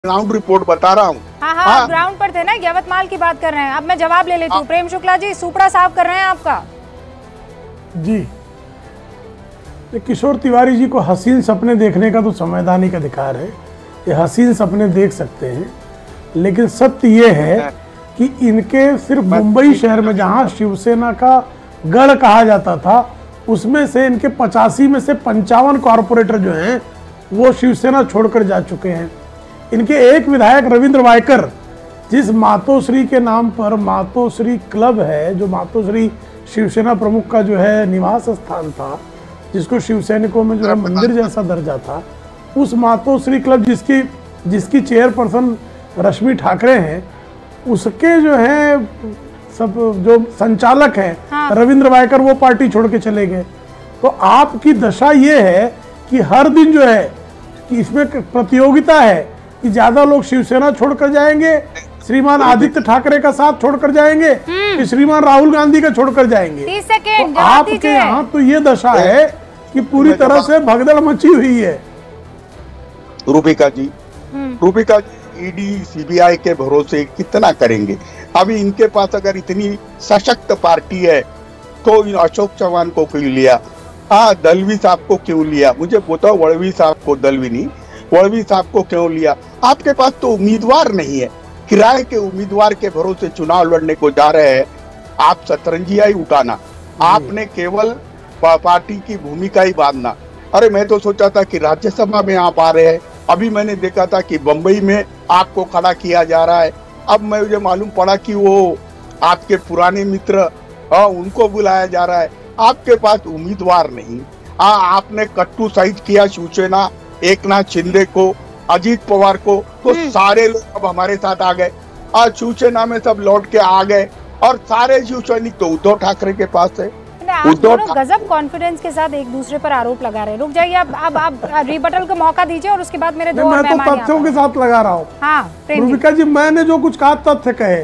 Ground report बता रहा हूँ। हाँ, ग्राउंड पर थे ना, यवतमाल की बात कर रहे हैं। अब मैं जवाब ले लेती हूँ। प्रेम शुक्ला जी, सुपड़ा साफ कर रहे हैं आपका जी। किशोर तिवारी जी को हसीन सपने देखने का तो संवैधानिक अधिकार है, ये हसीन सपने देख सकते हैं, लेकिन सत्य ये है कि इनके सिर्फ मुंबई शहर में जहां शिवसेना का गढ़ कहा जाता था, उसमें से इनके 85 में से 55 कॉरपोरेटर जो हैं वो शिवसेना छोड़कर जा चुके हैं। इनके एक विधायक रविंद्र वायकर, जिस मातोश्री के नाम पर मातोश्री क्लब है, जो मातोश्री शिवसेना प्रमुख का जो है निवास स्थान था, जिसको शिवसैनिकों में जो है मंदिर जैसा दर्जा था, उस मातोश्री क्लब जिसकी चेयरपर्सन रश्मि ठाकरे हैं, उसके जो है सब जो संचालक हैं रविंद्र वायकर, वो पार्टी छोड़ के चले गए। तो आपकी दशा ये है कि हर दिन जो है कि इसमें प्रतियोगिता है कि ज्यादा लोग शिवसेना छोड़कर जाएंगे, श्रीमान आदित्य ठाकरे का साथ छोड़कर जाएंगे, कि श्रीमान राहुल गांधी का छोड़कर जाएंगे। 30 सेकंड तो आपके यहाँ तो ये दशा है कि पूरी तरह से भगदड़ मची हुई है। रूपिका जी, ईडी सीबीआई के भरोसे कितना करेंगे? अभी इनके पास अगर इतनी सशक्त पार्टी है तो इन अशोक चौहान को क्यों लिया? हाँ, दलवी साहब को क्यों लिया? मुझे बताओ, वड़वी साहब को, दलवी नहीं, वड़वी साहब को क्यों लिया? आपके पास तो उम्मीदवार नहीं है, किराए के उम्मीदवार के भरोसे चुनाव लड़ने को जा रहे हैं। आप सतरंजिया ही उठाना, आपने केवल पार्टी की भूमिका ही बांधना। अरे मैं तो सोचा था कि राज्यसभा में आप आ रहे हैं, अभी मैंने देखा था कि बंबई में आपको खड़ा किया जा रहा है। अब मुझे मालूम पड़ा कि वो आपके पुराने मित्र उनको बुलाया जा रहा है। आपके पास उम्मीदवार नहीं। आपने कट्टू साइज किया शिवसेना, एकनाथ शिंदे को, अजीत पवार को, तो सारे लोग अब हमारे साथ आ गए। आज शिवसेना में सब लौट के आ गए और सारे शिवसैनिक तो उद्धव ठाकरे के पास है। आप दोनों गजब कॉन्फिडेंस के साथ एक दूसरे पर आरोप लगा रहे हैं। रुक जाइए, अब आप रिबटल का मौका दीजिए और उसके बाद मेरे दो और मैं तो तथ्यों के साथ लगा रहा हूँ। हाँ, रूबिका जी, मैंने जो कुछ कहा तथ्य कहे,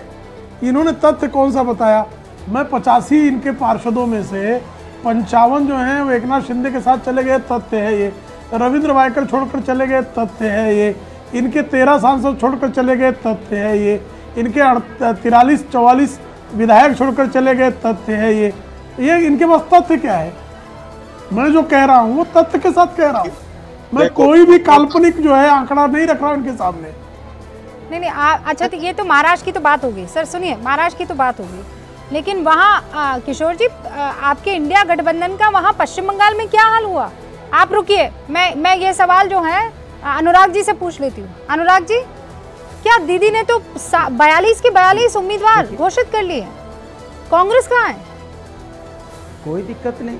इन्होंने तथ्य कौन सा बताया? मैं 85 इनके पार्षदों में से 55 जो हैं वो एकनाथ शिंदे के साथ चले गए, तथ्य है ये। रविंद्र वायकर छोड़कर चले गए, तथ्य है ये। इनके 13 सांसद छोड़कर चले गए, तथ्य है ये। इनके 43-44 विधायक छोड़कर चले गए, तथ्य है ये। इनके पास तथ्य क्या है? मैं जो कह रहा हूँ वो तथ्य के साथ कह रहा हूँ। मैं कोई भी काल्पनिक जो है आंकड़ा नहीं रख रहा हूँ इनके सामने। नहीं, अच्छा, तो ये तो महाराष्ट्र की तो बात होगी। सर सुनिए, महाराष्ट्र की तो बात होगी, लेकिन वहाँ किशोर जी, आपके इंडिया गठबंधन का वहाँ पश्चिम बंगाल में क्या हाल हुआ? आप रुकिए, मैं ये सवाल जो है अनुराग जी से पूछ लेती हूँ। अनुराग जी, क्या दीदी ने तो 42 के 42 उम्मीदवार घोषित कर लिए, कांग्रेस कहाँ है? कोई दिक्कत नहीं,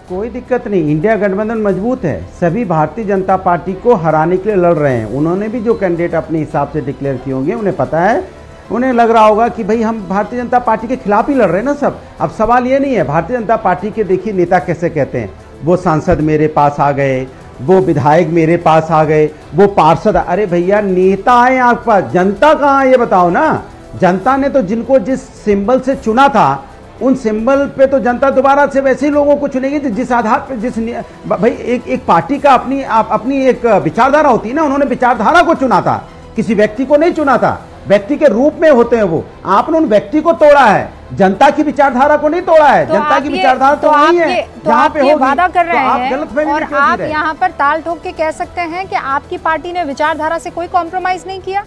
कोई दिक्कत नहीं। इंडिया गठबंधन मजबूत है, सभी भारतीय जनता पार्टी को हराने के लिए लड़ रहे हैं। उन्होंने भी जो कैंडिडेट अपने हिसाब से डिक्लेयर किए होंगे, उन्हें पता है, उन्हें लग रहा होगा कि भाई हम भारतीय जनता पार्टी के खिलाफ ही लड़ रहे हैं ना सब। अब सवाल ये नहीं है, भारतीय जनता पार्टी के देखिए नेता कैसे कहते हैं, वो सांसद मेरे पास आ गए, वो विधायक मेरे पास आ गए, वो पार्षद। अरे भैया, नेता आए आपके पास, जनता कहाँ है ये बताओ ना। जनता ने तो जिनको जिस सिंबल से चुना था, उन सिंबल पे तो जनता दोबारा से वैसे ही लोगों को चुनेगी जिस आधार पे, जिस भाई एक पार्टी का अपनी एक विचारधारा होती है ना। उन्होंने विचारधारा को चुना था, किसी व्यक्ति को नहीं चुना था। व्यक्ति के रूप में होते हैं वो, आपने उन व्यक्ति को तोड़ा है, जनता की विचारधारा को नहीं तोड़ा है। जनता की विचारधारा तो नहीं है जहाँ पे वादा कर रहे हैं, और आप यहाँ पर ताल ठोक के कह सकते हैं कि आपकी पार्टी ने विचारधारा से कोई कॉम्प्रोमाइज नहीं किया।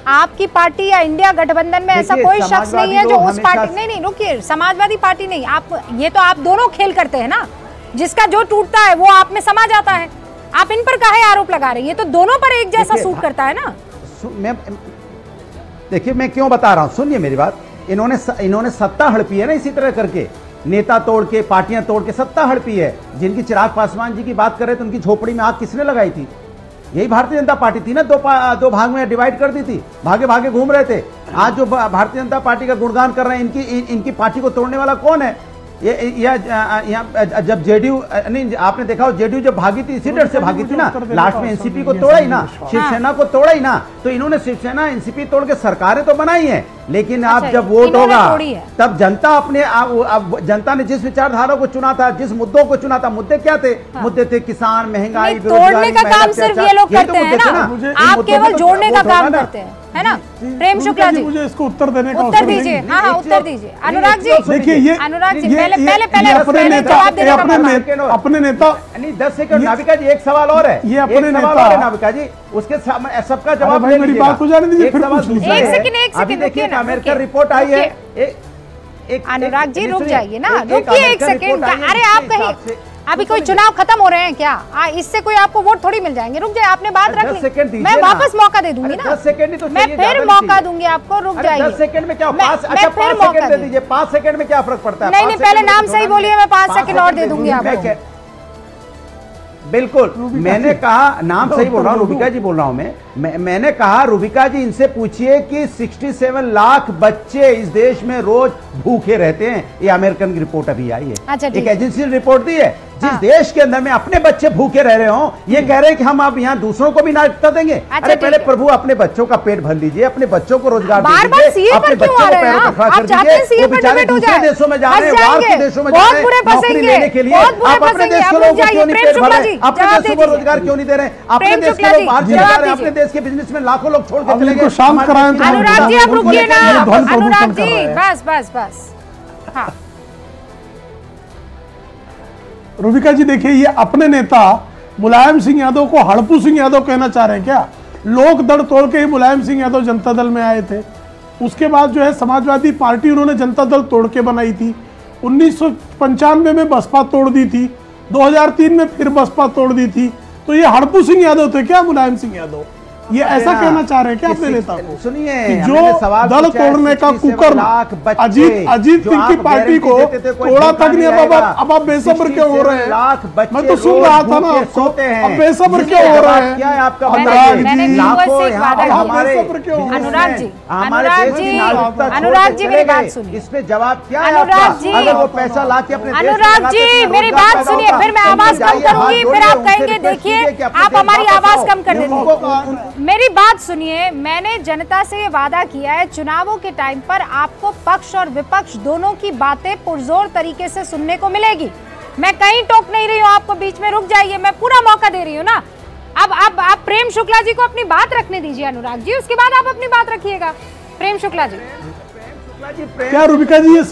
आपकी पार्टी या इंडिया गठबंधन में ऐसा कोई शख्स नहीं है जो उस पार्टी, नहीं रुकिए, समाजवादी पार्टी नहीं, आप ये तो आप दोनों खेल करते हैं ना, जिसका जो टूटता है वो आप में समा जाता है। आप इन पर काहे आरोप लगा रहे हैं? ये तो दोनों पर एक जैसा सूट करता है ना। देखिए मैं क्यों बता रहा हूं, सुनिए मेरी बात। इन्होंने सत्ता हड़पी है ना, इसी तरह करके नेता तोड़ के, पार्टियां तोड़ के सत्ता हड़पी है। जिनकी चिराग पासवान जी की बात कर रहे थे, उनकी झोपड़ी में आग किसने लगाई थी? यही भारतीय जनता पार्टी थी ना। दो भाग में डिवाइड कर दी थी, भागे भागे घूम रहे थे। आज जो भारतीय जनता पार्टी का गुणगान कर रहे हैं, इनकी पार्टी को तोड़ने वाला कौन है? जब जेडीयू नहीं, आपने देखा हो जेडीयू जब भागी थी इसी डर से भागी थी ना, लास्ट में एनसीपी को तोड़ा ही ना, शिवसेना को तोड़ा ही ना, तो इन्होंने शिवसेना एनसीपी तोड़ के सरकारें तो बनाई हैं, लेकिन अब जब वोट होगा तब जनता अपने जनता ने जिस विचारधारा को चुना था, जिस मुद्दों को चुना था, मुद्दे क्या थे? मुद्दे थे किसान, महंगाई, तोड़ने का काम सिर्फ ये लोग करते हैं ना, आप केवल जोड़ने का काम करते हैं, है ना? प्रेम शुक्ला जी, मुझे इसको उत्तर देने का उत्तर दीजिए। हाँ हाँ, उत्तर दीजिए अनुराग जी। देखिए ये अनुराग जी पहले अपने नेता नहीं 10 सेकंड नाविका जी, एक सवाल और है, ये अपने नेता नाविका जी, उसके सबका जवाब भाई मेरी बात हो जाने दीजिए, एक सेकंड देखिए, अमेरिकन रिपोर्ट आई है। अनुराग जी रुक जाइए ना, रुकिए एक सेकंड। अरे आप कहीं अभी कोई चुनाव खत्म हो रहे हैं क्या? इससे कोई आपको वोट थोड़ी मिल जाएंगे। रुक जाए, आपने बात रख ली, मैं वापस मौका दे दूंगी ना, 10 सेकंड तो मैं फिर मौका दूंगी आपको। रुक जाइए, 10 सेकंड में क्या, 5 सेकंड दे दीजिए, 5 सेकंड में क्या फर्क पड़ता है? नहीं, पहले नाम सही बोलिए, मैं 5 सेकंड और दे दूंगी आपको। बिल्कुल, मैंने कहा नाम सही बोल रहा हूँ, रूबिका जी बोल रहा हूँ मैंने कहा रूबिका जी इनसे पूछिए कि 67 लाख बच्चे इस देश में रोज भूखे रहते हैं। ये अमेरिकन की रिपोर्ट अभी आई है, अच्छा, एक एजेंसी ने रिपोर्ट दी है। जिस देश के अंदर में अपने बच्चे भूखे रह रहे हो, ये कह रहे हैं कि हम अब यहाँ दूसरों को भी नागरिकता देंगे। अरे पहले प्रभु अपने बच्चों का पेट भर लीजिए, अपने बच्चों को रोजगार दीजिए, अपने बच्चों को पैरों पर खड़ा कर दीजिए। वो बेचारे दूसरे देशों में जा रहे हैं, बाहर के देशों में जा रहे हैं नौकरी लेने के लिए, आप अपने देश के लोगों को क्यों नहीं पेट भर रहे? अपने देशों को रोजगार क्यों नहीं दे रहे? अपने देश के लोग बाहर चले जा रहे हैं, अपने देश के बिजनेस में लाखों लोग छोड़ के चले गए। शांत कराएं। अनुराग जी आप रुकिए ना, अनुराग जी बस। हाँ रूबिका जी देखिए, ये अपने नेता मुलायम सिंह यादव को हड़पू सिंह यादव कहना चाह रहे हैं क्या? लोक दल तोड़ के ही मुलायम सिंह यादव जनता दल में आए थे। उसके बाद जो है समाजवादी पार्टी उन्होंने जनता दल तोड़ के बनाई थी। 1995 में बसपा तोड़ दी थी, 2003 में फिर बसपा तोड़ दी थी। तो ये हड़पू सिंह यादव थे क्या मुलायम सिंह यादव? ये ऐसा कहना चाह रहे हैं क्या अपने नेता को? सुनिए, जो दल तोड़ने का कुकर अजीत सिंह की पार्टी को तोड़ा तक नहीं, अब आप बेसब्र क्यों हो रहे हैं? मैं तो सुन रहा था ना आपको, अब बेसब्र क्यों हो रहे हैं? क्या है आपका अनुराग जी मेरी बात सुनिए, इस पे जवाब क्या है? अगर वो पैसा ला के अपने अनुराग जी मेरी बात सुनिए, फिर मैं आवाज कम करूंगी, फिर आप कहेंगे देखिए आप हमारी आवाज कम कर देंगे। मेरी बात सुनिए, मैंने जनता से ये वादा किया है, चुनावों के टाइम पर आपको पक्ष और विपक्ष दोनों की बातें पुरजोर तरीके से सुनने को मिलेगी। मैं कहीं टोक नहीं रही हूँ आपको, बीच में रुक जाइए, मैं पूरा मौका दे रही हूँ ना। अब आप प्रेम शुक्ला जी को अपनी बात रखने दीजिए अनुराग जी, उसके बाद आप अपनी बात रखिएगा। प्रेम शुक्ला जी क्या रूबिका जी ये